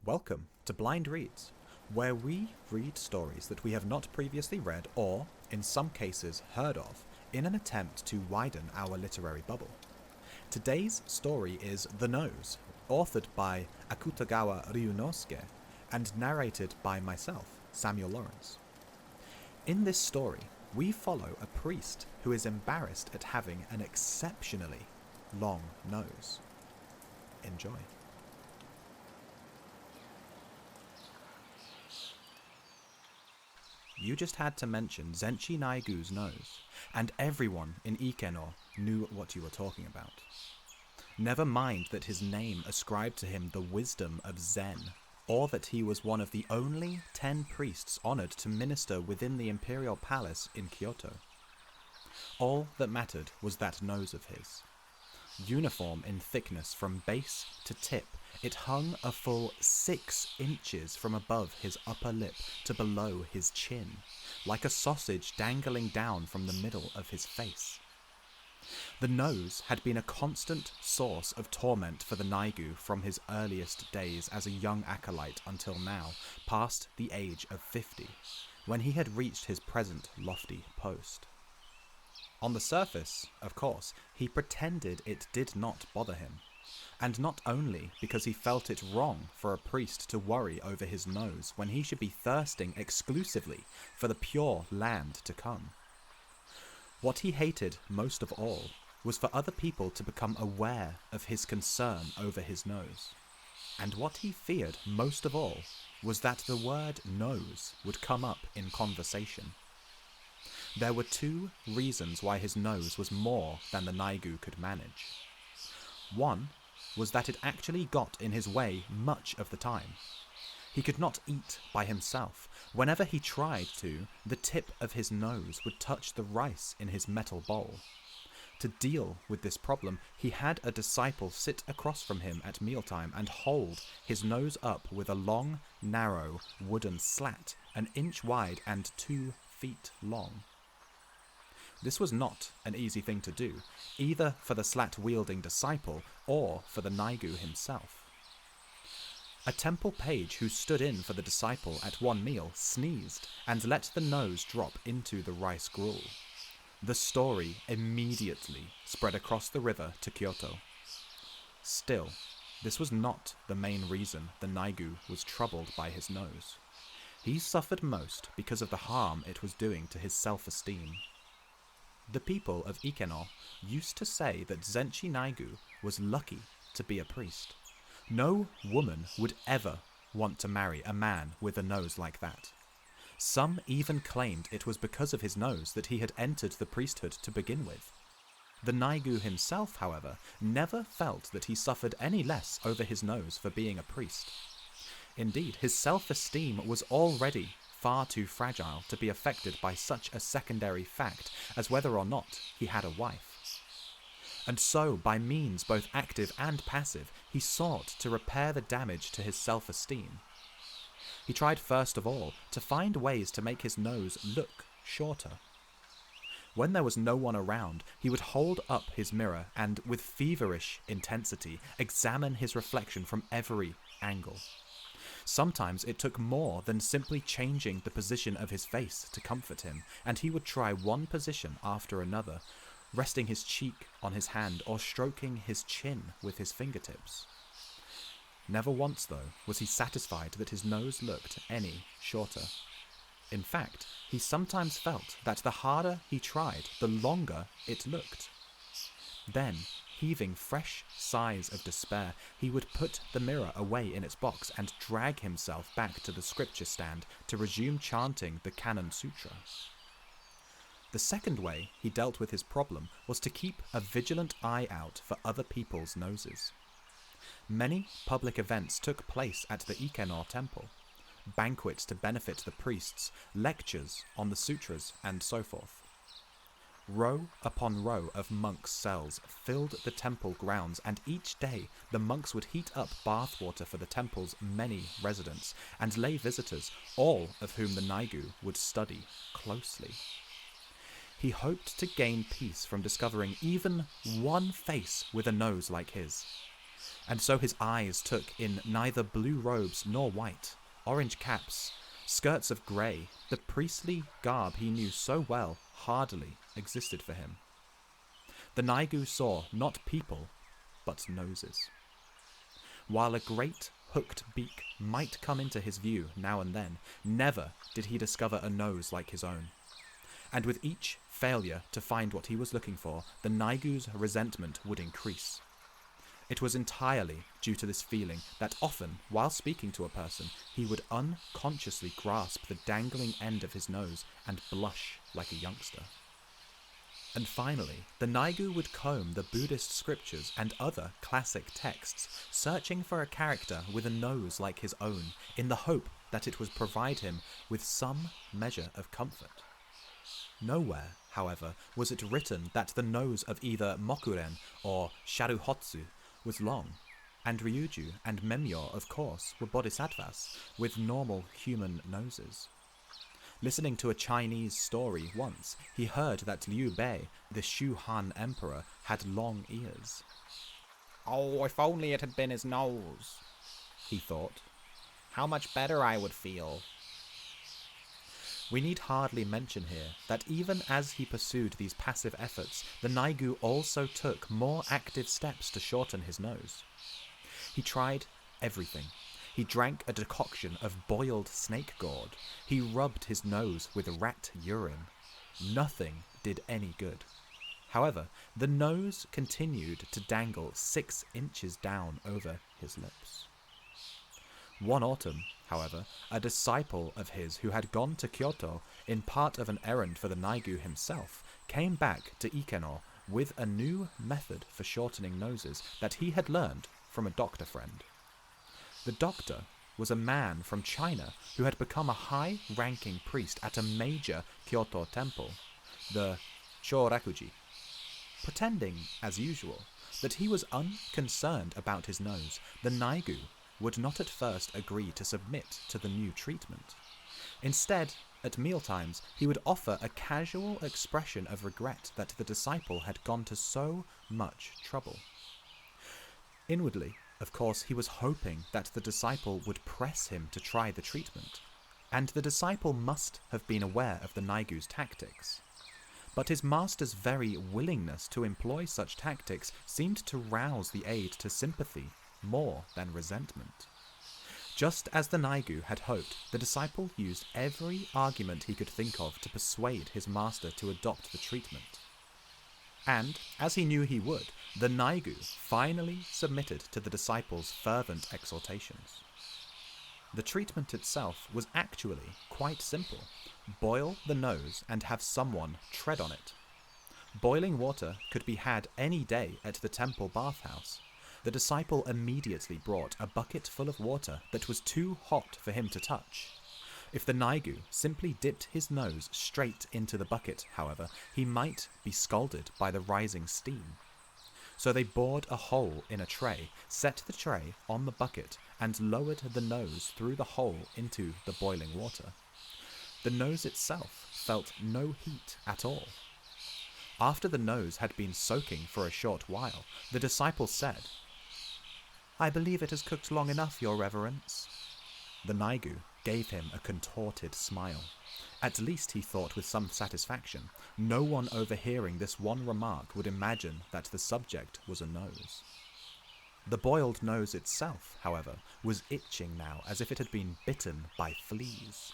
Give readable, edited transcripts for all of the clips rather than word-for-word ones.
Welcome to Blind Reads, where we read stories that we have not previously read or, in some cases, heard of, in an attempt to widen our literary bubble. Today's story is The Nose, authored by Akutagawa Ryunosuke and narrated by myself, Samuel Lawrence. In this story, we follow a priest who is embarrassed at having an exceptionally long nose. Enjoy. You just had to mention Zenshi Naigu's nose, and everyone in Ikeno knew what you were talking about. Never mind that his name ascribed to him the wisdom of Zen, or that he was one of the only 10 priests honoured to minister within the imperial palace in Kyoto. All that mattered was that nose of his. Uniform in thickness from base to tip, it hung a full 6 inches from above his upper lip to below his chin, like a sausage dangling down from the middle of his face. The nose had been a constant source of torment for the Naigu from his earliest days as a young acolyte until now, past the age of 50, when he had reached his present lofty post. On the surface, of course, he pretended it did not bother him, and not only because he felt it wrong for a priest to worry over his nose when he should be thirsting exclusively for the pure land to come. What he hated most of all was for other people to become aware of his concern over his nose, and what he feared most of all was that the word nose would come up in conversation. There were 2 reasons why his nose was more than the Naigu could manage. One was that it actually got in his way much of the time. He could not eat by himself. Whenever he tried to, the tip of his nose would touch the rice in his metal bowl. To deal with this problem, he had a disciple sit across from him at mealtime and hold his nose up with a long, narrow wooden slat, 1 inch wide and 2 feet long. This was not an easy thing to do, either for the slat-wielding disciple or for the Naigu himself. A temple page who stood in for the disciple at one meal sneezed and let the nose drop into the rice gruel. The story immediately spread across the river to Kyoto. Still, this was not the main reason the Naigu was troubled by his nose. He suffered most because of the harm it was doing to his self-esteem. The people of Ikeno used to say that Zenshi Naigu was lucky to be a priest. No woman would ever want to marry a man with a nose like that. Some even claimed it was because of his nose that he had entered the priesthood to begin with. The Naigu himself, however, never felt that he suffered any less over his nose for being a priest. Indeed, his self-esteem was already far too fragile to be affected by such a secondary fact as whether or not he had a wife. And so, by means both active and passive, he sought to repair the damage to his self-esteem. He tried first of all to find ways to make his nose look shorter. When there was no one around, he would hold up his mirror and, with feverish intensity, examine his reflection from every angle. Sometimes it took more than simply changing the position of his face to comfort him, and he would try one position after another, resting his cheek on his hand or stroking his chin with his fingertips. Never once, though, was he satisfied that his nose looked any shorter. In fact, he sometimes felt that the harder he tried, the longer it looked. Then, heaving fresh sighs of despair, he would put the mirror away in its box and drag himself back to the scripture stand to resume chanting the Canon Sutra. The second way he dealt with his problem was to keep a vigilant eye out for other people's noses. Many public events took place at the Ikeno temple, banquets to benefit the priests, lectures on the sutras, and so forth. Row upon row of monks' cells filled the temple grounds, and each day the monks would heat up bathwater for the temple's many residents and lay visitors, all of whom the Naigu would study closely. He hoped to gain peace from discovering even one face with a nose like his. And so his eyes took in neither blue robes nor white, orange caps, skirts of grey. The priestly garb he knew so well hardly existed for him. The Naigu saw not people, but noses. While a great hooked beak might come into his view now and then, never did he discover a nose like his own. And with each failure to find what he was looking for, the Naigu's resentment would increase. It was entirely due to this feeling that often, while speaking to a person, he would unconsciously grasp the dangling end of his nose and blush like a youngster. And finally, the Naigu would comb the Buddhist scriptures and other classic texts, searching for a character with a nose like his own, in the hope that it would provide him with some measure of comfort. Nowhere, however, was it written that the nose of either Mokuren or Sharuhotsu was long, and Ryuju and Memyo, of course, were bodhisattvas with normal human noses. Listening to a Chinese story once, he heard that Liu Bei, the Shu Han emperor, had long ears. "Oh, if only it had been his nose," he thought. "How much better I would feel." We need hardly mention here that even as he pursued these passive efforts, the Naigu also took more active steps to shorten his nose. He tried everything. He drank a decoction of boiled snake gourd. He rubbed his nose with rat urine. Nothing did any good. However, the nose continued to dangle 6 inches down over his lips. One autumn, however, a disciple of his who had gone to Kyoto in part of an errand for the Naigu himself came back to Ikeno with a new method for shortening noses that he had learned from a doctor friend. The doctor was a man from China who had become a high-ranking priest at a major Kyoto temple, the Chorakuji. Pretending, as usual, that he was unconcerned about his nose, the Naigu would not at first agree to submit to the new treatment. Instead, at mealtimes, he would offer a casual expression of regret that the disciple had gone to so much trouble. Inwardly, of course, he was hoping that the disciple would press him to try the treatment, and the disciple must have been aware of the Naigu's tactics. But his master's very willingness to employ such tactics seemed to rouse the aide to sympathy more than resentment. Just as the Naigu had hoped, the disciple used every argument he could think of to persuade his master to adopt the treatment. And, as he knew he would, the Naigu finally submitted to the disciple's fervent exhortations. The treatment itself was actually quite simple. Boil the nose and have someone tread on it. Boiling water could be had any day at the temple bathhouse. The disciple immediately brought a bucket full of water that was too hot for him to touch. If the Naigu simply dipped his nose straight into the bucket, however, he might be scalded by the rising steam. So they bored a hole in a tray, set the tray on the bucket, and lowered the nose through the hole into the boiling water. The nose itself felt no heat at all. After the nose had been soaking for a short while, the disciple said, "I believe it has cooked long enough, Your Reverence." The Naigu gave him a contorted smile. At least, he thought with some satisfaction, no one overhearing this one remark would imagine that the subject was a nose. The boiled nose itself, however, was itching now as if it had been bitten by fleas.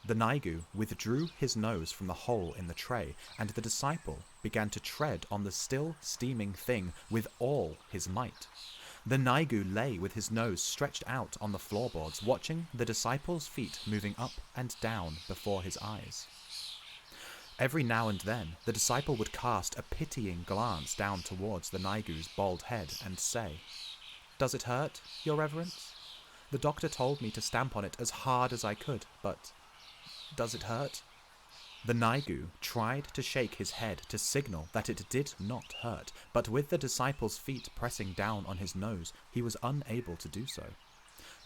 The Naigu withdrew his nose from the hole in the tray, and the disciple began to tread on the still steaming thing with all his might. The Naigu lay with his nose stretched out on the floorboards, watching the disciple's feet moving up and down before his eyes. Every now and then, the disciple would cast a pitying glance down towards the Naigu's bald head and say, "Does it hurt, Your Reverence? The doctor told me to stamp on it as hard as I could, but does it hurt?" The Naigu tried to shake his head to signal that it did not hurt, but with the disciple's feet pressing down on his nose, he was unable to do so.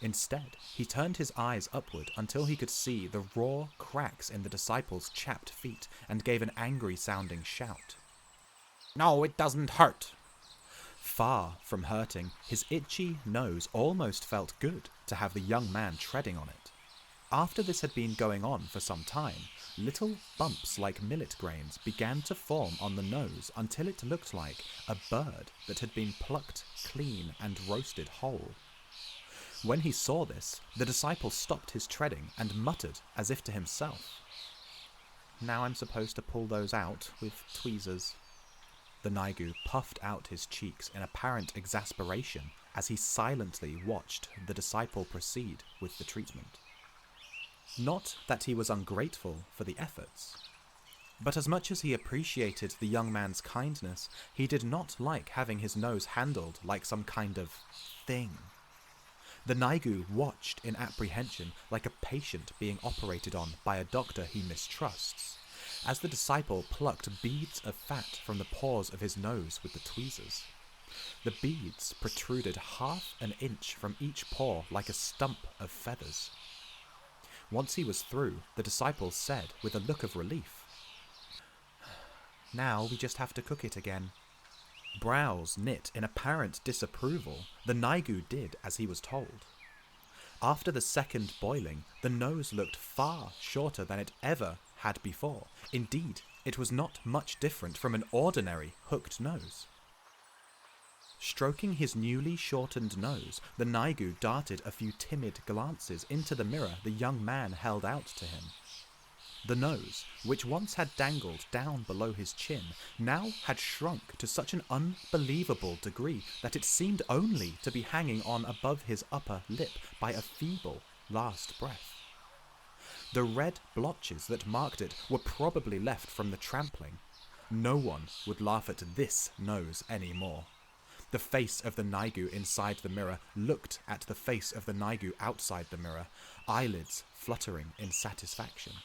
Instead, he turned his eyes upward until he could see the raw cracks in the disciple's chapped feet and gave an angry-sounding shout. "No, it doesn't hurt." Far from hurting, his itchy nose almost felt good to have the young man treading on it. After this had been going on for some time, little bumps like millet grains began to form on the nose until it looked like a bird that had been plucked clean and roasted whole. When he saw this, the disciple stopped his treading and muttered as if to himself, "Now I'm supposed to pull those out with tweezers." The Naigu puffed out his cheeks in apparent exasperation as he silently watched the disciple proceed with the treatment. Not that he was ungrateful for the efforts, but as much as he appreciated the young man's kindness, he did not like having his nose handled like some kind of thing. The Naigu watched in apprehension like a patient being operated on by a doctor he mistrusts, as the disciple plucked beads of fat from the pores of his nose with the tweezers. The beads protruded 1/2 an inch from each pore like a stump of feathers. Once he was through, the disciple said with a look of relief, "Now we just have to cook it again." Brows knit in apparent disapproval, the Naigu did as he was told. After the second boiling, the nose looked far shorter than it ever had before. Indeed, it was not much different from an ordinary hooked nose. Stroking his newly shortened nose, the Naigu darted a few timid glances into the mirror the young man held out to him. The nose, which once had dangled down below his chin, now had shrunk to such an unbelievable degree that it seemed only to be hanging on above his upper lip by a feeble last breath. The red blotches that marked it were probably left from the trampling. No one would laugh at this nose any more. The face of the Naigu inside the mirror looked at the face of the Naigu outside the mirror, eyelids fluttering in satisfaction.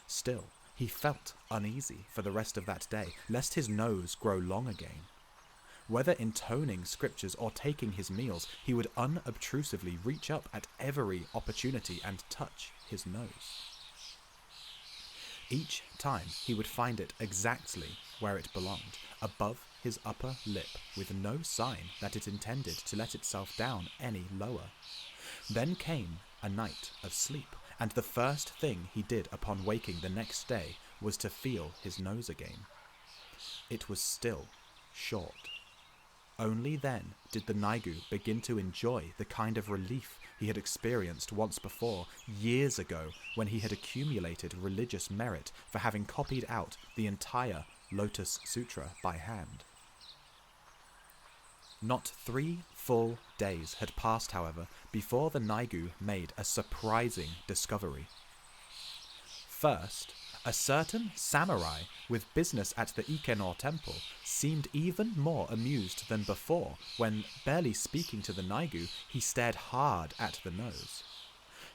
Still, he felt uneasy for the rest of that day, lest his nose grow long again. Whether intoning scriptures or taking his meals, he would unobtrusively reach up at every opportunity and touch his nose. Each time he would find it exactly where it belonged, above his upper lip, with no sign that it intended to let itself down any lower. Then came a night of sleep, and the first thing he did upon waking the next day was to feel his nose again. It was still short. Only then did the Naigu begin to enjoy the kind of relief he had experienced once before, years ago, when he had accumulated religious merit for having copied out the entire Lotus Sutra by hand. Not 3 full days had passed, however, before the Naigu made a surprising discovery. First, a certain samurai with business at the Ikenor temple seemed even more amused than before when, barely speaking to the Naigu, he stared hard at the nose.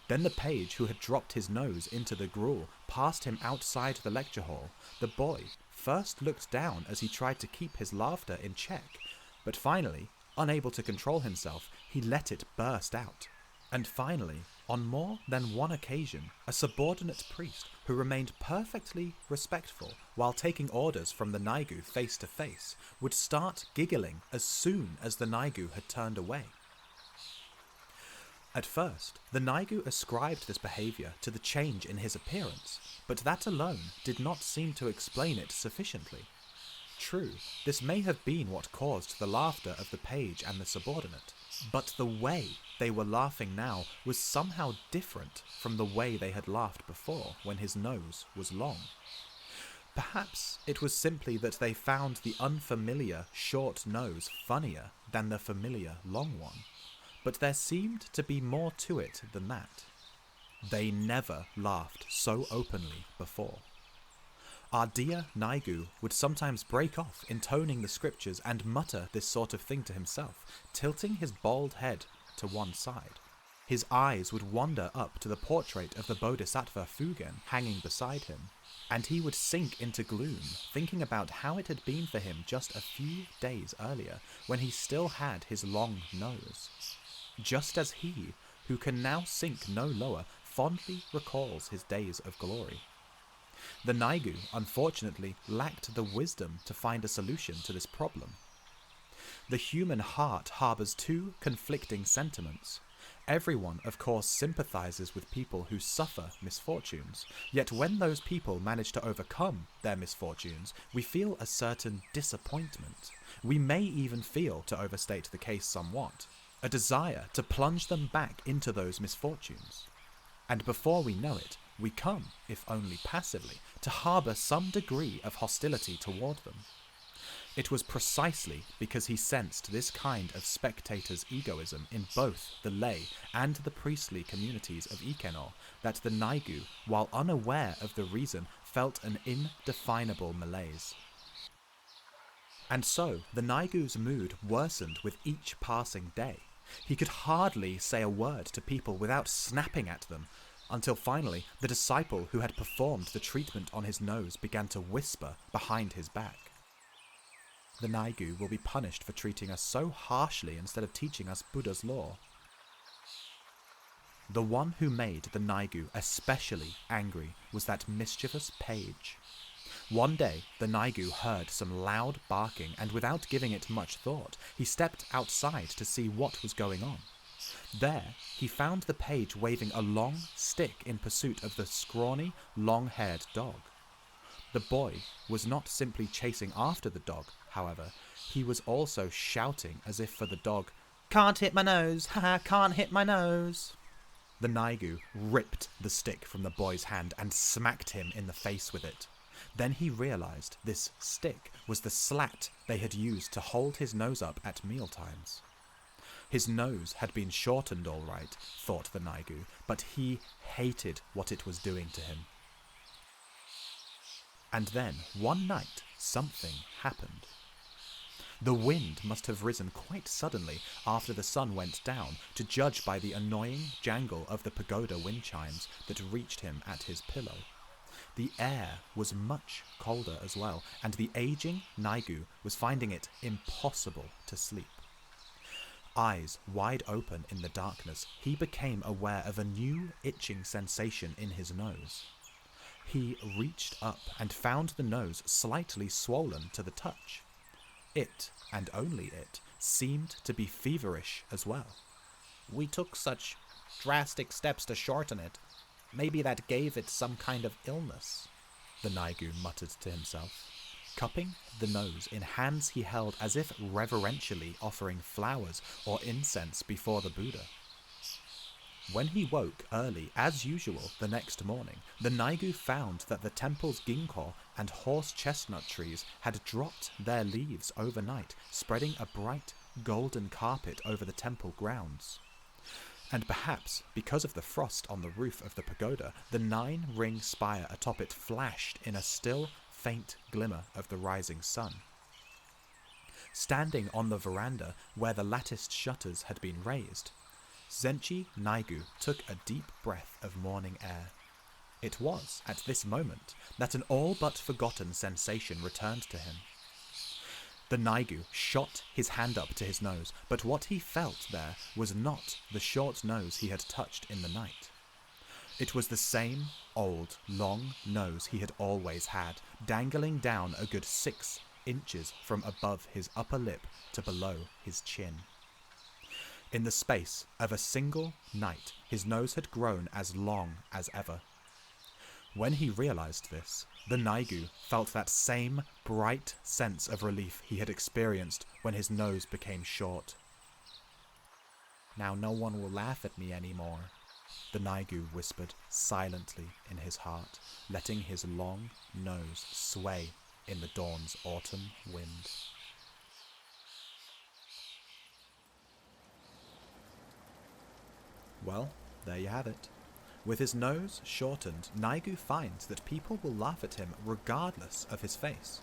Then the page who had dropped his nose into the gruel passed him outside the lecture hall. The boy first looked down as he tried to keep his laughter in check, but finally, unable to control himself, he let it burst out. And finally, on more than one occasion, a subordinate priest who remained perfectly respectful while taking orders from the Naigu face to face would start giggling as soon as the Naigu had turned away. At first, the Naigu ascribed this behaviour to the change in his appearance, but that alone did not seem to explain it sufficiently. True, this may have been what caused the laughter of the page and the subordinate, but the way they were laughing now was somehow different from the way they had laughed before when his nose was long. Perhaps it was simply that they found the unfamiliar short nose funnier than the familiar long one, but there seemed to be more to it than that. They never laughed so openly before. Our dear Naigu would sometimes break off intoning the scriptures and mutter this sort of thing to himself, tilting his bald head to one side. His eyes would wander up to the portrait of the Bodhisattva Fugen hanging beside him, and he would sink into gloom, thinking about how it had been for him just a few days earlier, when he still had his long nose. Just as he, who can now sink no lower, fondly recalls his days of glory. The Naigu, unfortunately, lacked the wisdom to find a solution to this problem. The human heart harbours two conflicting sentiments. Everyone, of course, sympathizes with people who suffer misfortunes, yet when those people manage to overcome their misfortunes, we feel a certain disappointment. We may even feel, to overstate the case somewhat, a desire to plunge them back into those misfortunes. And before we know it, we come, if only passively, to harbour some degree of hostility toward them. It was precisely because he sensed this kind of spectator's egoism in both the lay and the priestly communities of Ikenor that the Naigu, while unaware of the reason, felt an indefinable malaise. And so, the Naigu's mood worsened with each passing day. He could hardly say a word to people without snapping at them, until finally the disciple who had performed the treatment on his nose began to whisper behind his back. The Naigu will be punished for treating us so harshly instead of teaching us Buddha's law. The one who made the Naigu especially angry was that mischievous page. One day, the Naigu heard some loud barking, and without giving it much thought, he stepped outside to see what was going on. There, he found the page waving a long stick in pursuit of the scrawny, long-haired dog. The boy was not simply chasing after the dog, however, he was also shouting as if for the dog, "Can't hit my nose, haha, can't hit my nose." The Naigu ripped the stick from the boy's hand and smacked him in the face with it. Then he realized this stick was the slat they had used to hold his nose up at mealtimes. His nose had been shortened all right, thought the Naigu, but he hated what it was doing to him. And then, one night, something happened. The wind must have risen quite suddenly after the sun went down, to judge by the annoying jangle of the pagoda wind chimes that reached him at his pillow. The air was much colder as well, and the aging Naigu was finding it impossible to sleep. Eyes wide open in the darkness, he became aware of a new itching sensation in his nose. He reached up and found the nose slightly swollen to the touch. It, and only it, seemed to be feverish as well. "We took such drastic steps to shorten it. Maybe that gave it some kind of illness," the Naigu muttered to himself, cupping the nose in hands he held as if reverentially offering flowers or incense before the Buddha. When he woke early, as usual, the next morning, the Naigu found that the temple's ginkgo and horse chestnut trees had dropped their leaves overnight, spreading a bright golden carpet over the temple grounds. And perhaps, because of the frost on the roof of the pagoda, the 9-ring spire atop it flashed in a still, faint glimmer of the rising sun. Standing on the veranda where the latticed shutters had been raised, Zenchi Naigu took a deep breath of morning air. It was, at this moment, that an all but forgotten sensation returned to him. The Naigu shot his hand up to his nose, but what he felt there was not the short nose he had touched in the night. It was the same old, long nose he had always had, dangling down a good 6 inches from above his upper lip to below his chin. In the space of a single night, his nose had grown as long as ever. When he realized this, the Naigu felt that same bright sense of relief he had experienced when his nose became short. "Now no one will laugh at me anymore," the Naigu whispered silently in his heart, letting his long nose sway in the dawn's autumn wind. Well, there you have it. With his nose shortened, Naigu finds that people will laugh at him regardless of his face.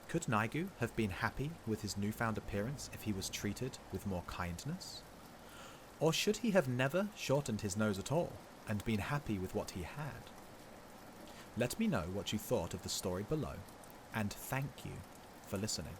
Could Naigu have been happy with his newfound appearance if he was treated with more kindness? Or should he have never shortened his nose at all and been happy with what he had? Let me know what you thought of the story below, and thank you for listening.